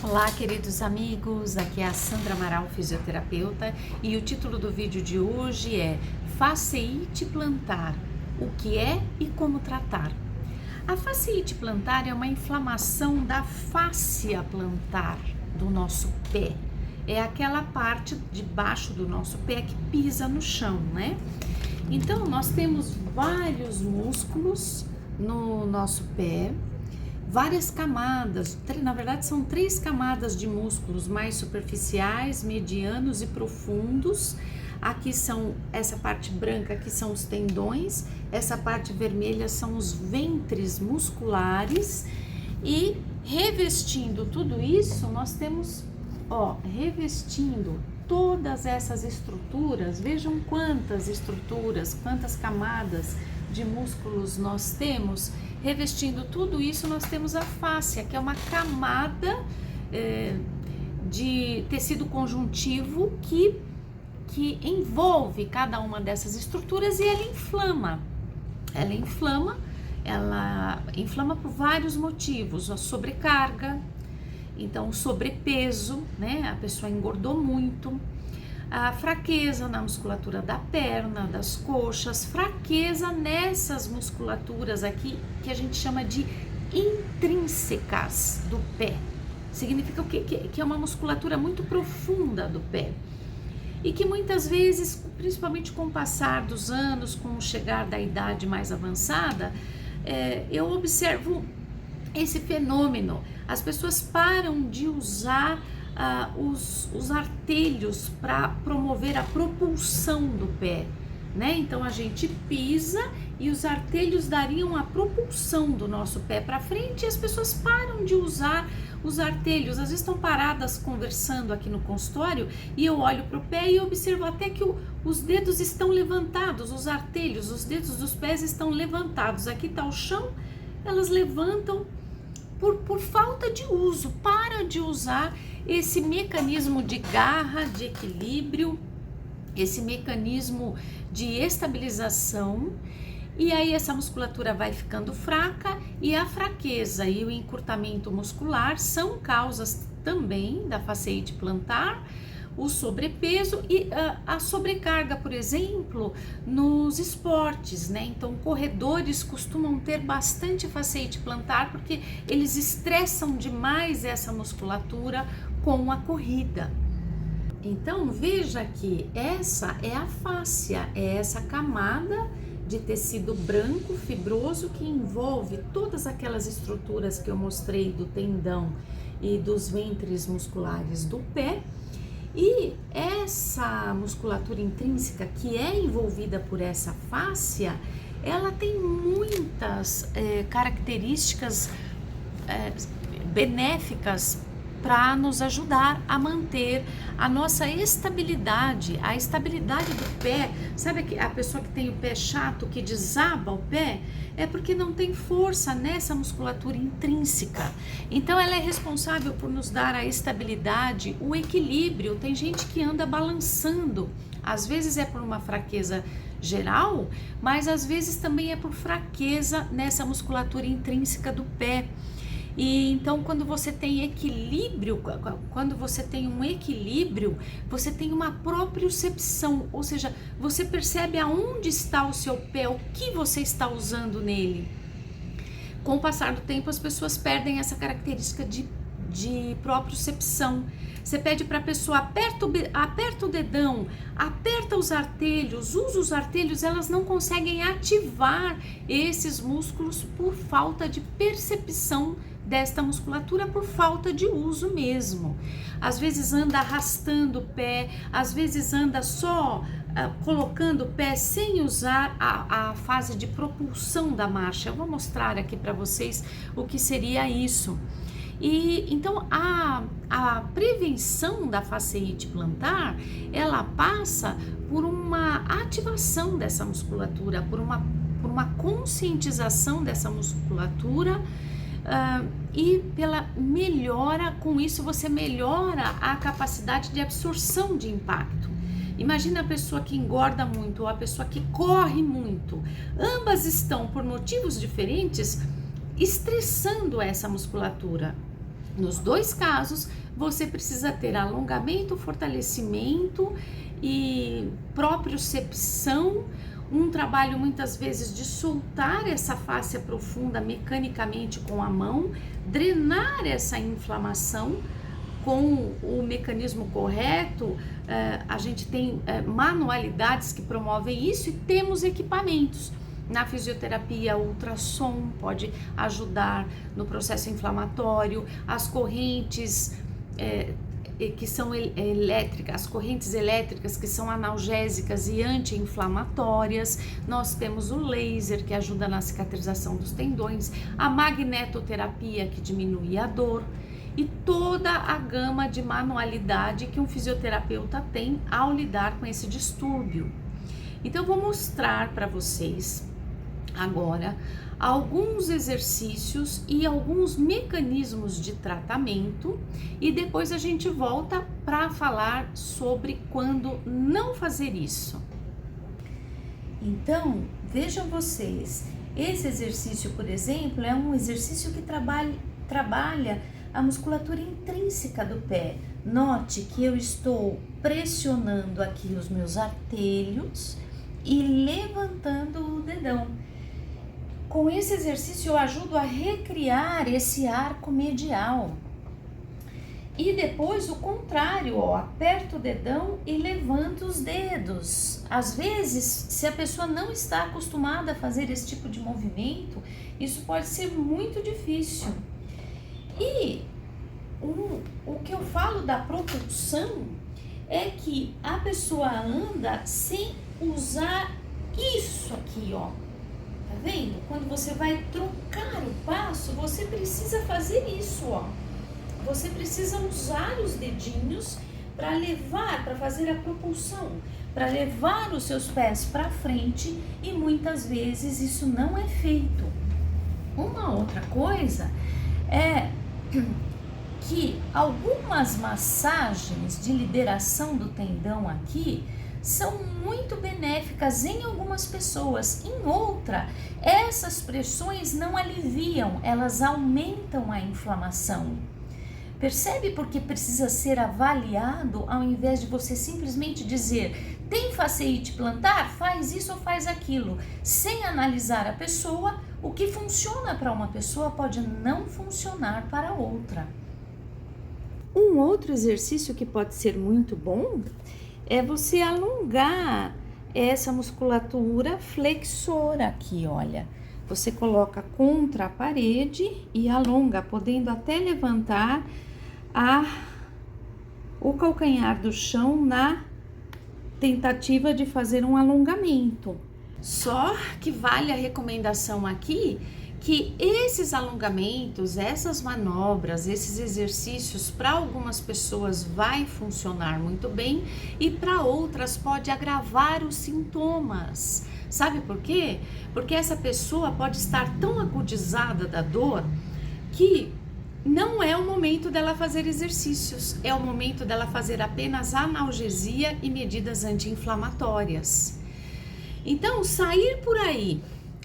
Olá, queridos amigos, aqui é a Sandra Amaral, fisioterapeuta, e o título do vídeo de hoje é Fasciite plantar, o que é e como tratar. A fasciite plantar é uma inflamação da fáscia plantar do nosso pé. É aquela parte de baixo do nosso pé que pisa no chão, né? Então, nós temos vários músculos no nosso pé, várias camadas, na verdade são 3 camadas de músculos mais superficiais, medianos e profundos. Aqui são, essa parte branca aqui são os tendões, essa parte vermelha são os ventres musculares e revestindo tudo isso, nós temos, revestindo todas essas estruturas, vejam quantas estruturas, quantas camadas de músculos nós temos. Revestindo tudo isso, nós temos a fáscia, que é uma camada de tecido conjuntivo que envolve cada uma dessas estruturas e ela inflama. Ela inflama por vários motivos, a sobrecarga, então o sobrepeso, né? A pessoa engordou muito, a fraqueza na musculatura da perna, das coxas, fraqueza nessas musculaturas aqui que a gente chama de intrínsecas do pé. Significa o quê? Que é uma musculatura muito profunda do pé e que muitas vezes, principalmente com o passar dos anos, com o chegar da idade mais avançada, eu observo esse fenômeno. As pessoas param de usar os artelhos para promover a propulsão do pé, né? Então a gente pisa e os artelhos dariam a propulsão do nosso pé para frente e as pessoas param de usar os artelhos. Às vezes estão paradas conversando aqui no consultório e eu olho para o pé e observo até que os dedos estão levantados, os artelhos, os dedos dos pés estão levantados. Aqui está o chão, elas levantam por falta de uso, para de usar esse mecanismo de garra, de equilíbrio, esse mecanismo de estabilização, e aí essa musculatura vai ficando fraca e a fraqueza e o encurtamento muscular são causas também da fasciite plantar, o sobrepeso e a sobrecarga, por exemplo, nos esportes, né? Então, corredores costumam ter bastante fasciite plantar porque eles estressam demais essa musculatura com a corrida. Então, veja que essa é a fáscia, é essa camada de tecido branco fibroso que envolve todas aquelas estruturas que eu mostrei do tendão e dos ventres musculares do pé. E essa musculatura intrínseca que é envolvida por essa fáscia, ela tem muitas características benéficas para nos ajudar a manter a nossa estabilidade, a estabilidade do pé. Sabe a pessoa que tem o pé chato, que desaba o pé? É porque não tem força nessa musculatura intrínseca. Então ela é responsável por nos dar a estabilidade, o equilíbrio. Tem gente que anda balançando, às vezes é por uma fraqueza geral, mas às vezes também é por fraqueza nessa musculatura intrínseca do pé. E então, quando você tem equilíbrio, quando você tem um equilíbrio, você tem uma propriocepção, ou seja, você percebe aonde está o seu pé, o que você está usando nele. Com o passar do tempo, as pessoas perdem essa característica de propriocepção. Você pede para a pessoa, aperta o dedão, aperta os artelhos, usa os artelhos, elas não conseguem ativar esses músculos por falta de percepção desta musculatura, por falta de uso mesmo. Às vezes anda arrastando o pé, às vezes anda só colocando o pé sem usar a fase de propulsão da marcha. Eu vou mostrar aqui para vocês o que seria isso. E então a prevenção da fasciite plantar, ela passa por uma ativação dessa musculatura, por uma conscientização dessa musculatura, e pela melhora, com isso você melhora a capacidade de absorção de impacto. Imagina a pessoa que engorda muito ou a pessoa que corre muito. Ambas estão, por motivos diferentes, estressando essa musculatura. Nos dois casos, você precisa ter alongamento, fortalecimento e propriocepção, um trabalho muitas vezes de soltar essa fáscia profunda mecanicamente com a mão, drenar essa inflamação com o mecanismo correto. A gente tem manualidades que promovem isso e temos equipamentos. Na fisioterapia, o ultrassom pode ajudar no processo inflamatório, as correntes que são elétricas, as correntes elétricas que são analgésicas e anti-inflamatórias. Nós temos o laser, que ajuda na cicatrização dos tendões, a magnetoterapia, que diminui a dor, e toda a gama de manualidade que um fisioterapeuta tem ao lidar com esse distúrbio. Então, eu vou mostrar para vocês agora alguns exercícios e alguns mecanismos de tratamento, e depois a gente volta para falar sobre quando não fazer isso. Então, vejam vocês, esse exercício, por exemplo, é um exercício que trabalha a musculatura intrínseca do pé. Note que eu estou pressionando aqui os meus artelhos e levantando o dedão. Com esse exercício eu ajudo a recriar esse arco medial. E depois o contrário, ó, aperto o dedão e levanto os dedos. Às vezes, se a pessoa não está acostumada a fazer esse tipo de movimento, isso pode ser muito difícil. E o que eu falo da propulsão é que a pessoa anda sem usar isso aqui, ó. Tá vendo? Quando você vai trocar o passo, você precisa fazer isso, ó. Você precisa usar os dedinhos para levar, para fazer a propulsão, para levar os seus pés para frente, e muitas vezes isso não é feito. Uma outra coisa é que algumas massagens de liberação do tendão aqui são muito benéficas em algumas pessoas. Em outra, essas pressões não aliviam, elas aumentam a inflamação. Percebe porque precisa ser avaliado, ao invés de você simplesmente dizer: tem fasciite plantar? Faz isso ou faz aquilo. Sem analisar a pessoa, o que funciona para uma pessoa pode não funcionar para outra. Um outro exercício que pode ser muito bom é você alongar essa musculatura flexora aqui, olha. Você coloca contra a parede e alonga, podendo até levantar o calcanhar do chão na tentativa de fazer um alongamento. Só que vale a recomendação aqui que esses alongamentos, essas manobras, esses exercícios, para algumas pessoas vai funcionar muito bem e para outras pode agravar os sintomas. Sabe por quê? Porque essa pessoa pode estar tão agudizada da dor que não é o momento dela fazer exercícios, é o momento dela fazer apenas analgesia e medidas anti-inflamatórias. Então, sair por aí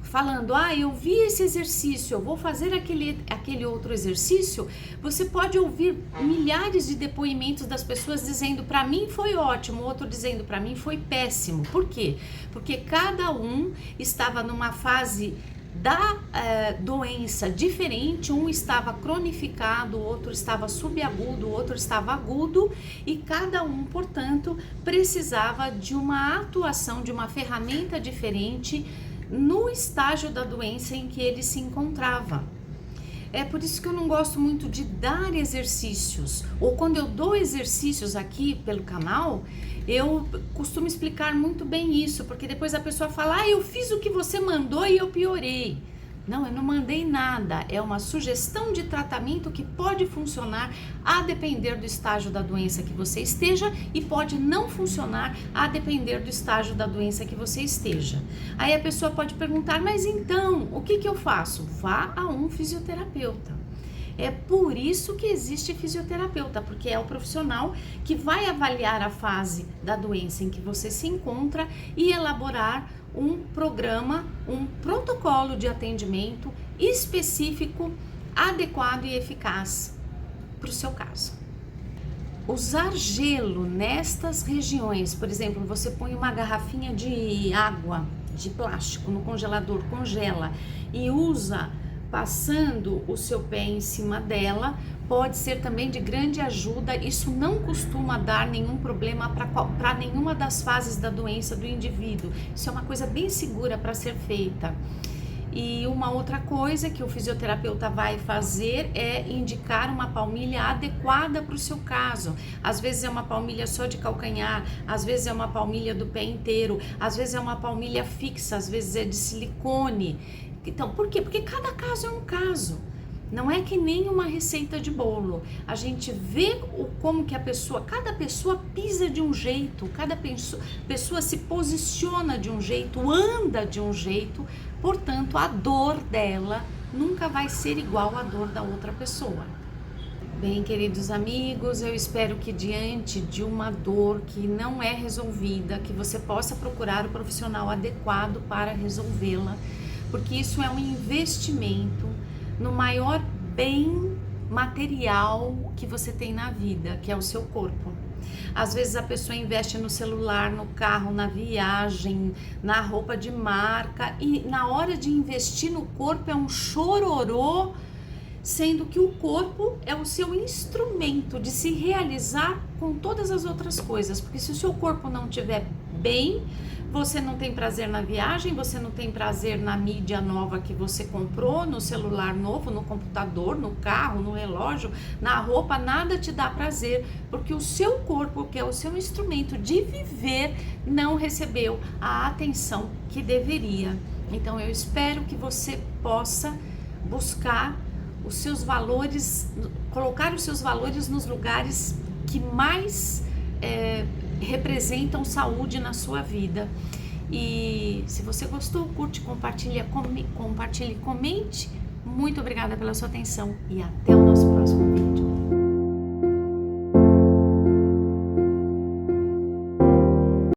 falando: eu vi esse exercício, eu vou fazer aquele outro exercício, você pode ouvir milhares de depoimentos das pessoas dizendo: para mim foi ótimo, outro dizendo: para mim foi péssimo. Por quê? Porque cada um estava numa fase da doença diferente, um estava cronificado, o outro estava subagudo, o outro estava agudo, e cada um, portanto, precisava de uma atuação, de uma ferramenta diferente no estágio da doença em que ele se encontrava. É por isso que eu não gosto muito de dar exercícios, ou quando eu dou exercícios aqui pelo canal, eu costumo explicar muito bem isso, porque depois a pessoa fala: eu fiz o que você mandou e eu piorei. Não, eu não mandei nada, é uma sugestão de tratamento que pode funcionar a depender do estágio da doença que você esteja e pode não funcionar a depender do estágio da doença que você esteja. Aí a pessoa pode perguntar: mas então, o que eu faço? Vá a um fisioterapeuta. É por isso que existe fisioterapeuta, porque é o profissional que vai avaliar a fase da doença em que você se encontra e elaborar um programa, um protocolo de atendimento específico, adequado e eficaz. para o seu caso. Usar gelo nestas regiões, por exemplo, você põe uma garrafinha de água de plástico no congelador, congela e usa passando o seu pé em cima dela, pode ser também de grande ajuda. Isso não costuma dar nenhum problema para nenhuma das fases da doença do indivíduo. Isso é uma coisa bem segura para ser feita. E uma outra coisa que o fisioterapeuta vai fazer é indicar uma palmilha adequada para o seu caso. Às vezes é uma palmilha só de calcanhar, às vezes é uma palmilha do pé inteiro, às vezes é uma palmilha fixa, às vezes é de silicone. Então, por quê? Porque cada caso é um caso. Não é que nem uma receita de bolo. A gente vê como que cada pessoa pisa de um jeito, cada pessoa se posiciona de um jeito, anda de um jeito, portanto a dor dela nunca vai ser igual à dor da outra pessoa. Bem, queridos amigos, eu espero que diante de uma dor que não é resolvida, que você possa procurar o profissional adequado para resolvê-la, porque isso é um investimento no maior bem material que você tem na vida, que é o seu corpo. Às vezes a pessoa investe no celular, no carro, na viagem, na roupa de marca, e na hora de investir no corpo é um chororô, sendo que o corpo é o seu instrumento de se realizar com todas as outras coisas, porque se o seu corpo não estiver bem, você não tem prazer na viagem, você não tem prazer na mídia nova que você comprou, no celular novo, no computador, no carro, no relógio, na roupa, nada te dá prazer, porque o seu corpo, que é o seu instrumento de viver, não recebeu a atenção que deveria. Então eu espero que você possa buscar os seus valores, colocar os seus valores nos lugares que mais representam saúde na sua vida. E se você gostou, curte, compartilhe, comente. Muito obrigada pela sua atenção e até o nosso próximo vídeo.